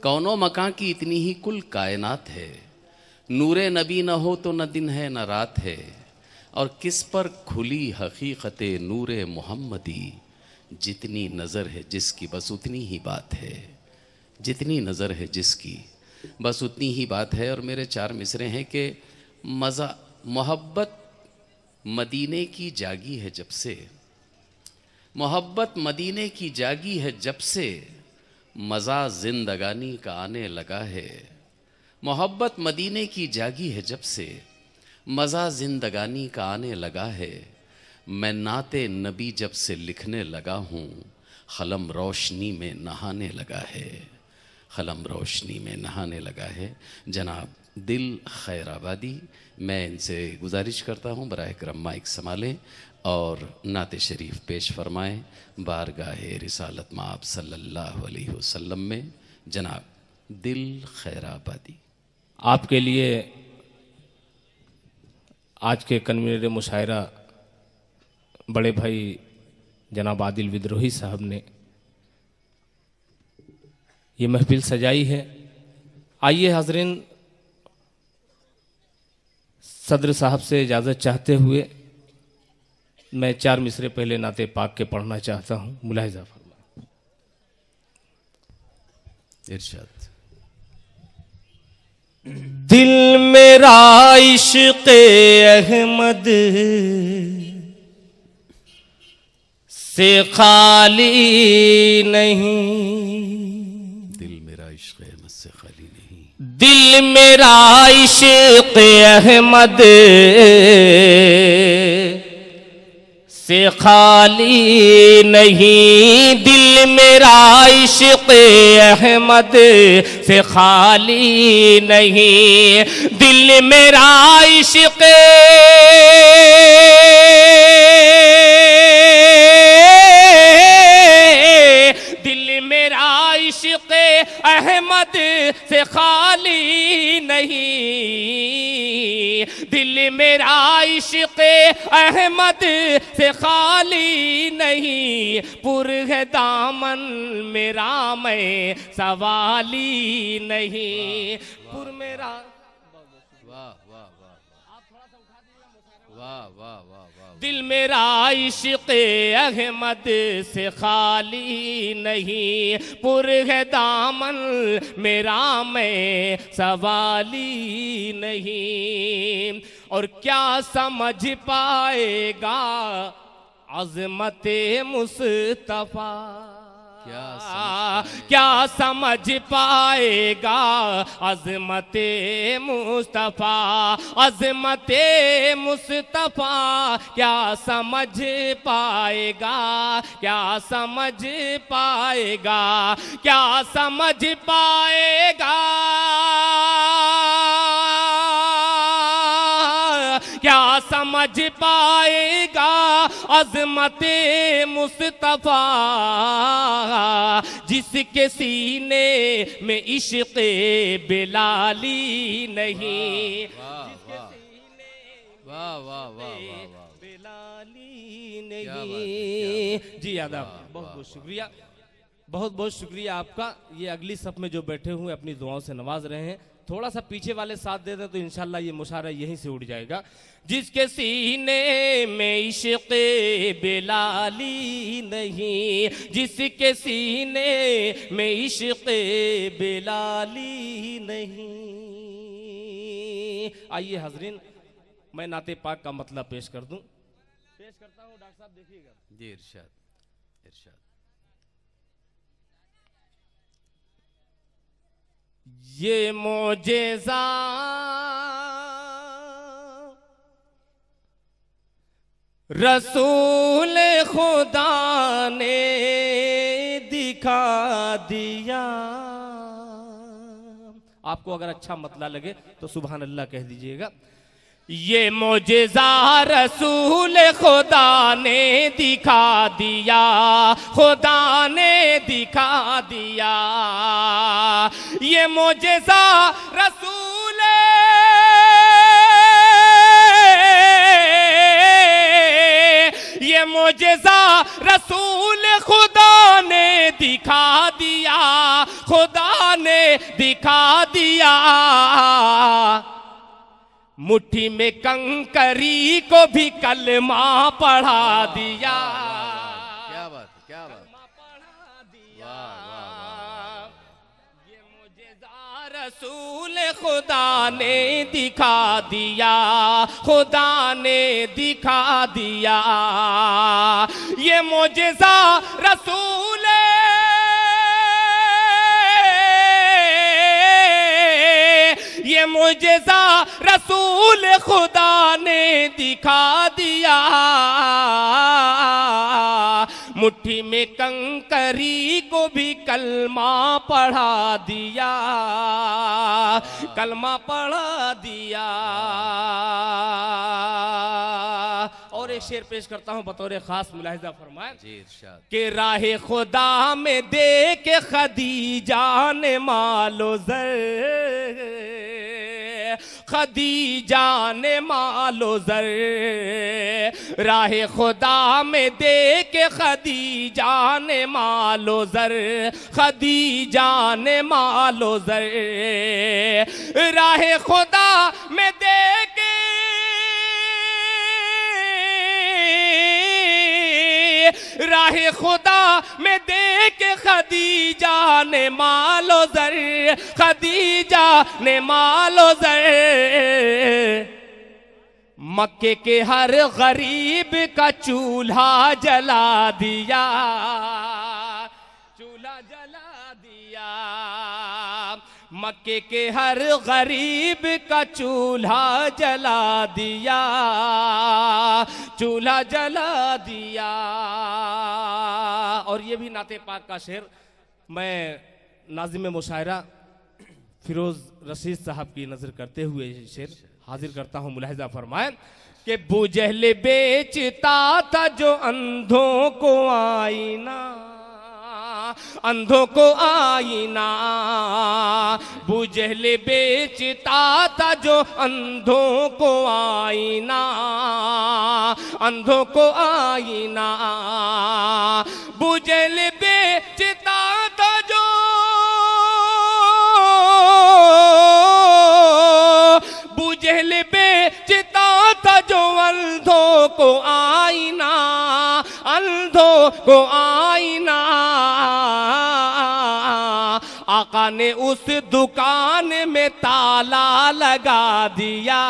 कौनो मकां की इतनी ही कुल कायनात है। नूरे नबी न हो तो न दिन है न रात है, और किस पर खुली हकीकत नूरे मोहम्मदी। जितनी नज़र है जिसकी बस उतनी ही बात है, जितनी नज़र है जिसकी बस उतनी ही बात है। और मेरे चार मिसरे हैं कि मज़ा मोहब्बत मदीने की जागी है जब से, मोहब्बत मदीने की जागी है जब से, मज़ा जिंदगानी का आने लगा है। मोहब्बत मदीने की जागी है जब से, मज़ा जिंदगानी का आने लगा है। मैं नाते नबी जब से लिखने लगा हूँ, क़लम रोशनी में नहाने लगा है, क़लम रोशनी में नहाने लगा है। जनाब दिल खैराबादी, मैं इनसे गुजारिश करता हूँ बराए करम माइक संभालें और नाते शरीफ पेश फरमाएँ बारगाहे रिसालत माब सल्लल्लाहु अलैहि वसल्लम में। जनाब दिल खैराबादी। आपके लिए आज के कन्वीनर मुशायरा बड़े भाई जनाब आदिल विद्रोही साहब ने ये महफिल सजाई है। आइए हाज़रीन, सदर साहब से इजाज़त चाहते हुए मैं चार मिसरे पहले नाते पाक के पढ़ना चाहता हूँ। मुलाहिज़ा फरमाएं। इरशाद। दिल मेरा इश्क़ अहमद से खाली नहीं, दिल मेरा इश्क़ अहमद से खाली नहीं, दिल मेरा इश्क़ अहमद से खाली नहीं, दिल मेरा इश्क़ अहमद से खाली नहीं, दिल मेरा इश्क़ इश्क़ अहमद से खाली नहीं, दिल मेरा इश्क़ अहमद से खाली नहीं, पुर है दामन मेरा मैं सवाली नहीं, पुर मेरा। वाह वाह वाह वाह वाह वाह। दिल मेरा इश्क़ अहमद से खाली नहीं, पुर है दामन मेरा मैं सवाली नहीं। और क्या समझ पाएगा अज़मते मुस्तफ़ा, क्या समझ पाएगा अज़मते मुस्तफ़ा, अज़मते मुस्तफ़ा क्या समझ पाएगा, क्या समझ पाएगा, क्या समझ पाएगा, क्या समझ पाएगा अज़मते मुस्तफ़ा, जिसके सीने में इश्क़ बिलाली नहीं, वाह वाह वाह बिलाली नहीं। जी आदाब, बहुत बहुत शुक्रिया, बहुत बहुत शुक्रिया आपका। ये अगली सफ में जो बैठे हुए अपनी दुआओं से नवाज रहे हैं, थोड़ा सा पीछे वाले साथ दे दें तो इंशाल्लाह ये मुशायरा यहीं से उड़ जाएगा। जिसके सीने में इश्क़ बिलाली नहीं, जिसके सीने में इश्क़ बिलाली नहीं। आइए हाज़रीन, मैं नाते पाक का मतलब पेश कर दूं, पेश करता हूं। डॉक्टर साहब देखिएगा। जी इरशाद इरशाद। ये मोजेज़ा रसूल खुदा ने दिखा दिया। आपको अगर अच्छा मतला लगे तो सुभान अल्लाह कह दीजिएगा। ये मोजेज़ा रसूल खुदा ने दिखा दिया, खुदा ने दिखा दिया। ये मोजेज़ा रसूल ये मोजेज़ा रसूल खुदा ने दिखा दिया, खुदा ने दिया, मुट्ठी में कंकरी को भी कलमा पढ़ा दिया। क्या बात, क्या बात, पढ़ा दिया। वाह, वाह, ये मुझे रसूल खुदा ने दिखा दिया, खुदा ने दिखा दिया। ये मुझेज़ा रसूल ये मुझेज़ा रसूल खुदा ने दिखा दिया, मुट्ठी में कंकरी को भी कलमा पढ़ा दिया, कलमा पढ़ा दिया। और एक शेर पेश करता हूं बतौर खास, मुलाहिजा फरमाएं जी इरशाद। कि राहे खुदा में दे के खदीजा ने मालो ज़र, खदीजा ने मालो ज़र, राहे खुदा में दे के खदीजा ने मालो ज़र, खदीजा ने मालो ज़र, राहे खुदा में दे के राहे खुदा में दे के खदीजा ने मालो ज़र, खदीजा ने मालो ज़र, मक्के के हर गरीब का चूल्हा जला दिया, चूल्हा जला दिया। मक्के के हर गरीब का चूल्हा जला दिया, चूल्हा जला दिया। और ये भी नाते पाक का शेर मैं नाज़िम मुशायरा फिरोज रशीद साहब की नजर करते हुए ये शेर हाजिर करता हूँ, मुलाहिजा फरमाएं कि बुजहल बेचता था जो अंधों को आईना, अंधों को आईना, बुजहल बेचता था जो अंधों को आईना, अंधों को आईना, बुजहल बेचता था जो, बुजहल बेचता था जो अंधों को आईना, अंधों को आईना, आका ने उस दुकान में ताला लगा दिया,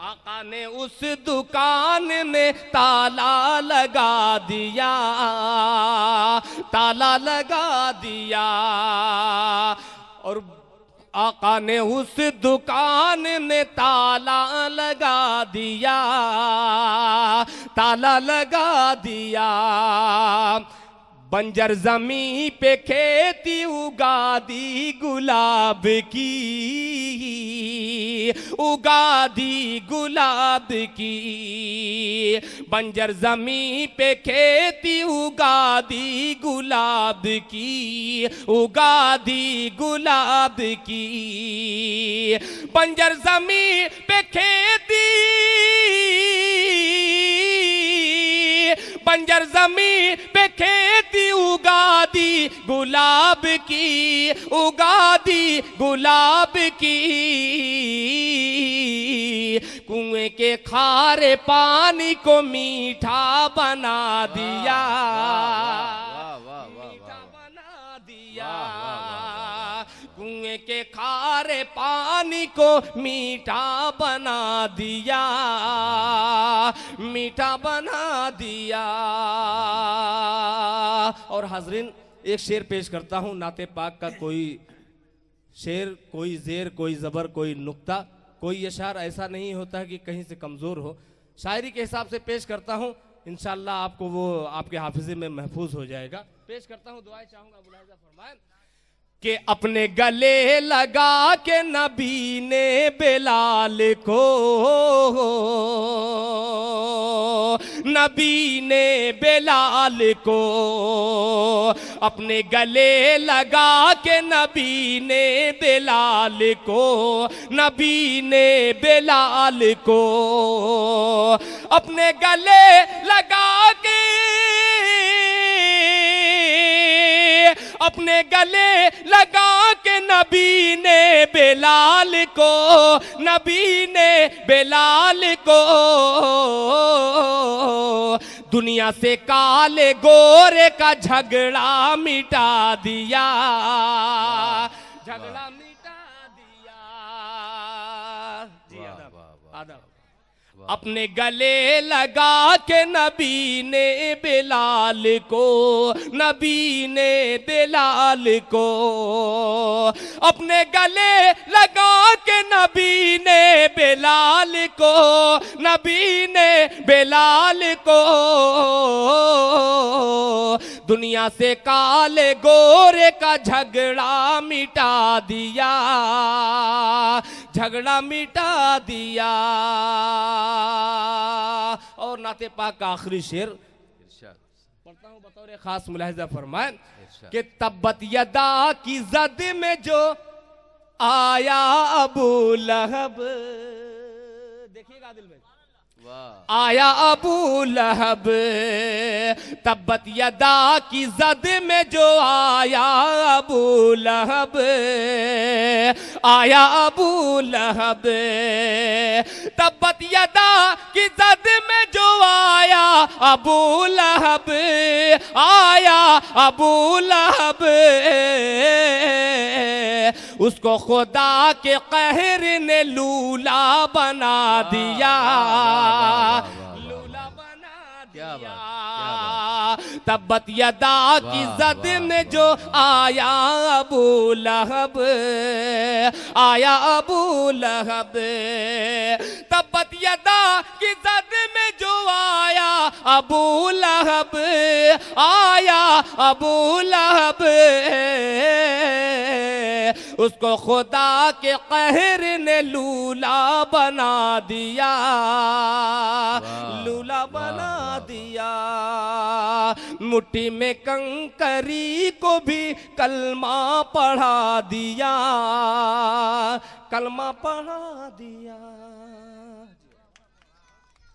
आका ने उस दुकान में ताला लगा दिया, ताला लगा दिया। और आका ने उस दुकान में ताला लगा दिया, ताला लगा दिया। बंजर जमी पे खेती उगा दी गुलाब की, उगा दी गुलाब की, बंजर जमी पे खेती उगा दी गुलाब की, उगा दी गुलाब की, बंजर जमी पे खेती, बंजर जमी पे खेती उगा दी गुलाब की, उगा दी गुलाब की, कुएं के खारे पानी को मीठा बना दिया, मीठा बना दिया, कुएं के खारे पानी को मीठा बना दिया, मीठा बना दिया। और हाजरीन एक शेर पेश करता हूँ नाते पाक का, कोई शेर, कोई जेर, कोई जबर, कोई नुक्ता, कोई अशार ऐसा नहीं होता है कि कहीं से कमजोर हो। शायरी के हिसाब से पेश करता हूँ, इंशाअल्लाह आपको वो आपके हाफिजे में महफूज हो जाएगा। पेश करता हूँ, दुआएं चाहूंगा, मुलाहिजा फरमाएं कि अपने गले लगा के नबी ने बेलाल को, नबी ने बेलाल को, अपने गले लगा के नबी ने बेलाल को, नबी ने बेलाल को, अपने गले लगा के अपने गले लगा के नबी ने बेलाल को, नबी ने बेलाल को दुनिया से काले गोरे का झगड़ा मिटा दिया, झगड़ा मिटा दिया। जी आदम अपने गले लगा के नबी ने बेलाल को, नबी ने बेलाल को अपने गले लगा के नबी ने बेलाल को, नबी ने बेलाल को दुनिया से काले गोरे का झगड़ा मिटा दिया, झगड़ा मिटा दिया। और नाते पाक का आखिरी शेर पढ़ता हूं, बतौर खास मुलाहिजा फरमाए कि तब्बत यदा की जद में जो आया अबू लहब, देखिएगा दिल में, आया अबू लहब, तब्बत यदा की जद में जो आया अबू लहब, आया अबू लहब, तब्बत यदा की जद में जो आया अबू लहब, आया अबू लहब, उसको खुदा के कहर ने लूला बना दिया, लूला बना दिया। तब्बत यदा की जद में जो आया अबू लहब, आया अबू लहब, तब्बत यदा की जद में जो आया अबू लहब, आया अबू लहब, उसको खुदा के कहर ने लूला बना दिया, लूला बना दिया। मुट्ठी में कंकरी को भी कलमा पढ़ा दिया, कलमा पढ़ा दिया।